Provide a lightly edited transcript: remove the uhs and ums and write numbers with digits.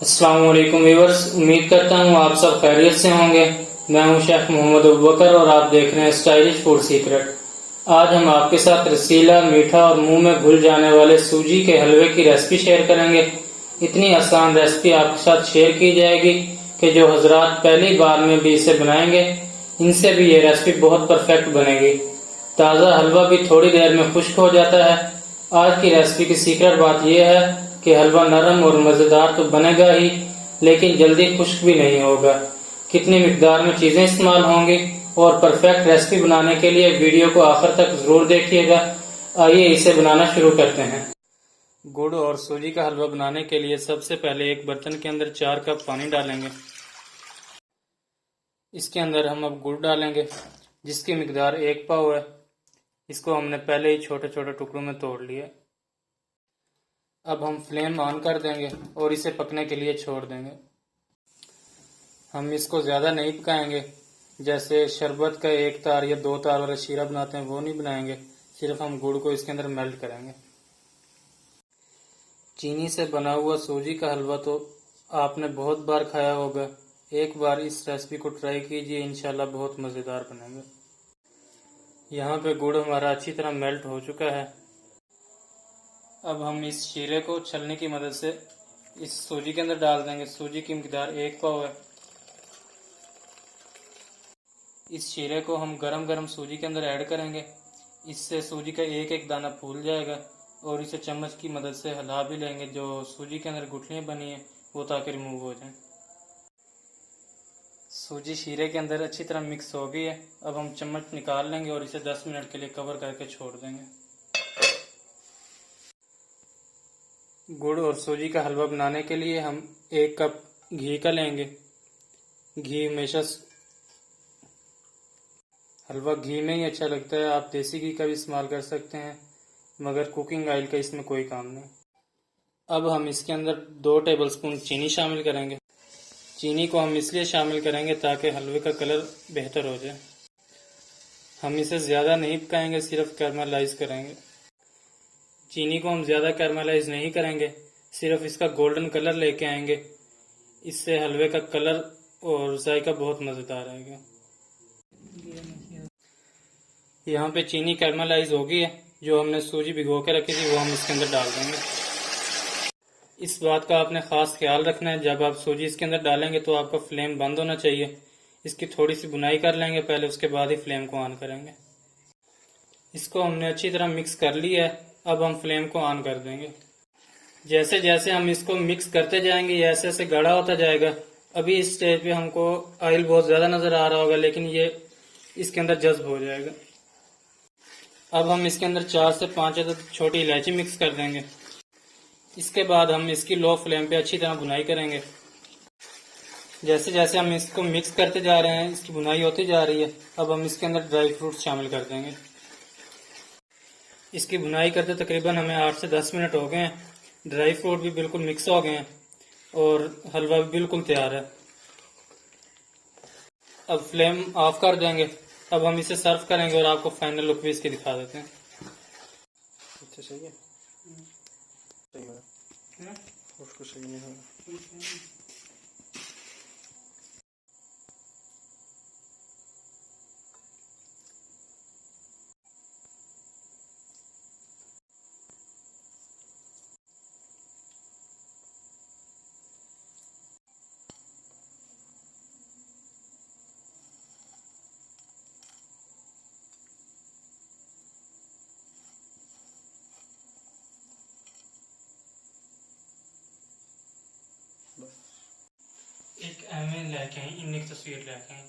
अस्सलाम वालेकुम व्यूअर्स, उम्मीद करता हूँ आप सब खैरियत से होंगे। मैं हूँ शेफ मोहम्मद अबूबकर और आप देख रहे हैं स्टाइलिश फूड सीक्रेट। आज हम आपके साथ रसीला, मीठा और मुंह में घुल जाने वाले सूजी के हलवे की रेसिपी शेयर करेंगे। इतनी आसान रेसिपी आपके साथ शेयर की जाएगी कि जो हजरात पहली बार में भी इसे बनाएंगे, इनसे भी ये रेसिपी बहुत परफेक्ट बनेगी। ताज़ा हलवा भी थोड़ी देर में खुश्क हो जाता है। आज की रेसिपी की सीक्रेट बात यह है कि हलवा नरम और मज़ेदार तो बनेगा ही, लेकिन जल्दी खुश्क भी नहीं होगा। कितनी मिकदार में चीज़ें इस्तेमाल होंगी और परफेक्ट रेसिपी बनाने के लिए वीडियो को आखिर तक ज़रूर देखिएगा। आइए इसे बनाना शुरू करते हैं। गुड़ और सूजी का हलवा बनाने के लिए सबसे पहले एक बर्तन के अंदर 4 कप पानी डालेंगे। इसके अंदर हम अब गुड़ डालेंगे, जिसकी मिकदार 1 पाव है। इसको हमने पहले ही छोटे छोटे टुकड़ों में तोड़ लिया। अब हम फ्लेम ऑन कर देंगे और इसे पकने के लिए छोड़ देंगे। हम इसको ज़्यादा नहीं पकाएंगे, जैसे शरबत का 1 तार या 2 तार वाला शीरा बनाते हैं वो नहीं बनाएंगे। सिर्फ हम गुड़ को इसके अंदर मेल्ट करेंगे। चीनी से बना हुआ सूजी का हलवा तो आपने बहुत बार खाया होगा। एक बार इस रेसिपी को ट्राई कीजिए, इंशाल्लाह बहुत मज़ेदार बनेंगे। यहाँ पे गुड़ हमारा अच्छी तरह मेल्ट हो चुका है। अब हम इस शीरे को छलनी की मदद से इस सूजी के अंदर डाल देंगे। सूजी की मिकदार 1 पाव है। इस शीरे को हम गरम गरम सूजी के अंदर ऐड करेंगे। इससे सूजी का एक एक दाना फूल जाएगा और इसे चम्मच की मदद से हिला भी लेंगे। जो सूजी के अंदर गुठलियाँ बनी है वो ताकि रिमूव हो जाए। सूजी शीरे के अंदर अच्छी तरह मिक्स हो गई है। अब हम चम्मच निकाल लेंगे और इसे 10 मिनट के लिए कवर करके छोड़ देंगे। गुड़ और सूजी का हलवा बनाने के लिए हम 1 कप घी का लेंगे। घी हमेशा हलवा घी में ही अच्छा लगता है। आप देसी घी का भी इस्तेमाल कर सकते हैं, मगर कुकिंग ऑयल का इसमें कोई काम नहीं। अब हम इसके अंदर 2 टेबलस्पून चीनी शामिल करेंगे। चीनी को हम इसलिए शामिल करेंगे ताकि हलवे का कलर बेहतर हो जाए। हम इसे ज़्यादा नहीं पकाएंगे, सिर्फ कैरमलाइज करेंगे। चीनी को हम ज़्यादा कैरमलाइज नहीं करेंगे, सिर्फ इसका गोल्डन कलर लेके आएंगे। इससे हलवे का कलर और जायका बहुत मज़ेदार आएगा। यहाँ पे चीनी कैरमलाइज हो गई है। जो हमने सूजी भिगो के रखी थी वो हम इसके अंदर डाल देंगे। इस बात का आपने ख़ास ख्याल रखना है, जब आप सूजी इसके अंदर डालेंगे तो आपका फ्लेम बंद होना चाहिए। इसकी थोड़ी सी बुनाई कर लेंगे पहले, उसके बाद ही फ्लेम को ऑन करेंगे। इसको हमने अच्छी तरह मिक्स कर लिया है। अब हम फ्लेम को ऑन कर देंगे। जैसे जैसे हम इसको मिक्स करते जाएंगे ऐसे ऐसे गाढ़ा होता जाएगा। अभी इस स्टेज पे हमको ऑयल बहुत ज़्यादा नज़र आ रहा होगा, लेकिन ये इसके अंदर जज्ब हो जाएगा। अब हम इसके अंदर 4 से 5 अदद छोटी इलायची मिक्स कर देंगे। इसके बाद हम इसकी लो फ्लेम पे अच्छी तरह बुनाई करेंगे। जैसे जैसे हम इसको मिक्स करते जा रहे हैं इसकी बुनाई होती जा रही है। अब हम इसके अंदर ड्राई फ्रूट्स शामिल कर देंगे। इसकी बुनाई करते तकरीबन हमें 8 से 10 मिनट हो गए हैं। ड्राई फ्रूट भी बिल्कुल मिक्स हो गए हैं और हलवा भी बिल्कुल तैयार है। अब फ्लेम ऑफ कर देंगे। अब हम इसे सर्व करेंगे और आपको फाइनल लुक भी इसकी दिखा देते हैं। अच्छा सही है, सही है, उसको सही नहीं होगा। एक एवं लेके आई, इन्हीं की तस्वीर लेके आई।